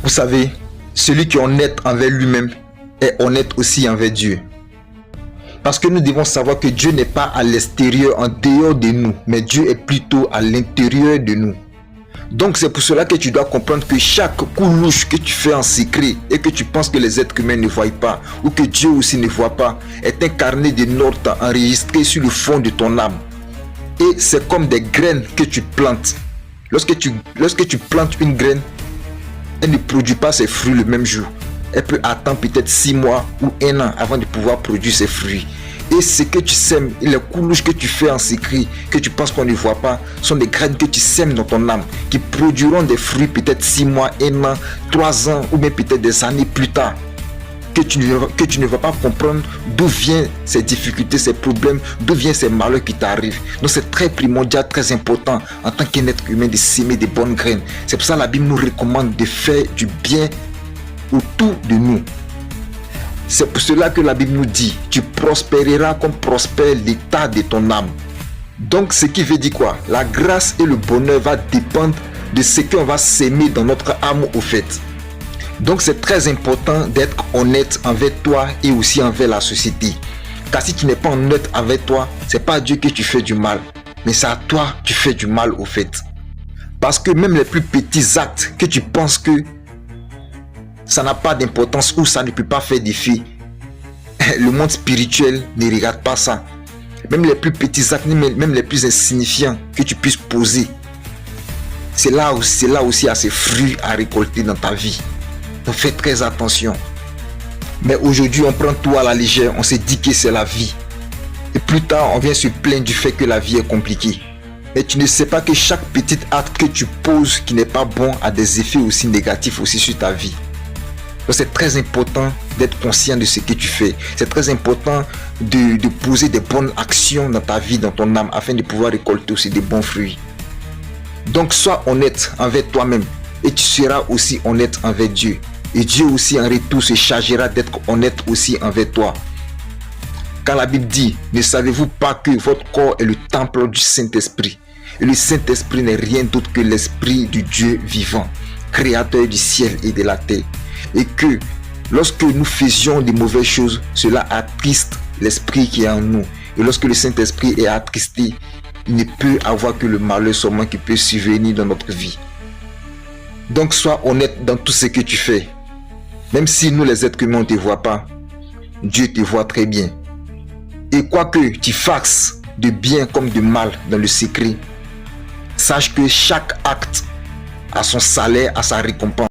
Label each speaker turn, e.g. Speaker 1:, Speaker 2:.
Speaker 1: Vous savez, celui qui est honnête envers lui-même est honnête aussi envers Dieu. Parce que nous devons savoir que Dieu n'est pas à l'extérieur, en dehors de nous, mais Dieu est plutôt à l'intérieur de nous. Donc c'est pour cela que tu dois comprendre que chaque coup louche que tu fais en secret et que tu penses que les êtres humains ne voient pas, ou que Dieu aussi ne voit pas, est un carnet de notes enregistré sur le fond de ton âme. Et c'est comme des graines que tu plantes. Lorsque tu plantes une graine, elle ne produit pas ses fruits le même jour. Elle peut attendre peut-être 6 mois ou 1 an avant de pouvoir produire ses fruits. Et ce que tu sèmes, et les coups louches que tu fais en secret, que tu penses qu'on ne voit pas, sont des graines que tu sèmes dans ton âme, qui produiront des fruits peut-être 6 mois, 1 an, 3 ans, ou même peut-être des années plus tard. Que tu ne vas pas comprendre d'où viennent ces difficultés, ces problèmes, d'où viennent ces malheurs qui t'arrivent. Donc c'est très primordial, très important en tant qu'un être humain de s'aimer des bonnes graines. C'est pour ça que la Bible nous recommande de faire du bien autour de nous. C'est pour cela que la Bible nous dit, tu prospéreras comme prospère l'état de ton âme. Donc ce qui veut dire quoi? La grâce et le bonheur va dépendre de ce qu'on va s'aimer dans notre âme au fait. Donc c'est très important d'être honnête envers toi et aussi envers la société. Car si tu n'es pas honnête avec toi, c'est pas à Dieu que tu fais du mal, mais c'est à toi que tu fais du mal au fait. Parce que même les plus petits actes que tu penses que ça n'a pas d'importance ou ça ne peut pas faire d'effet, le monde spirituel ne regarde pas ça. Même les plus petits actes, même les plus insignifiants que tu puisses poser, c'est là aussi à ces fruits à récolter dans ta vie. Donc fais très attention. Mais aujourd'hui on prend tout à la légère, on se dit que c'est la vie. Et plus tard on vient se plaindre du fait que la vie est compliquée. Mais tu ne sais pas que chaque petit acte que tu poses qui n'est pas bon a des effets aussi négatifs aussi sur ta vie. Donc c'est très important d'être conscient de ce que tu fais. C'est très important de poser des bonnes actions dans ta vie, dans ton âme, afin de pouvoir récolter aussi des bons fruits. Donc sois honnête envers toi-même et tu seras aussi honnête envers Dieu. Et Dieu aussi en retour se chargera d'être honnête aussi envers toi. Quand la Bible dit, ne savez-vous pas que votre corps est le temple du Saint-Esprit? Et le Saint-Esprit n'est rien d'autre que l'Esprit du Dieu vivant, créateur du ciel et de la terre. Et que lorsque nous faisions de mauvaises choses, cela attriste l'Esprit qui est en nous. Et lorsque le Saint-Esprit est attristé, il ne peut avoir que le malheur seulement qui peut survenir dans notre vie. Donc sois honnête dans tout ce que tu fais. Même si nous les êtres humains ne te voient pas, Dieu te voit très bien. Et quoi que tu fasses de bien comme de mal dans le secret, sache que chaque acte a son salaire, a sa récompense.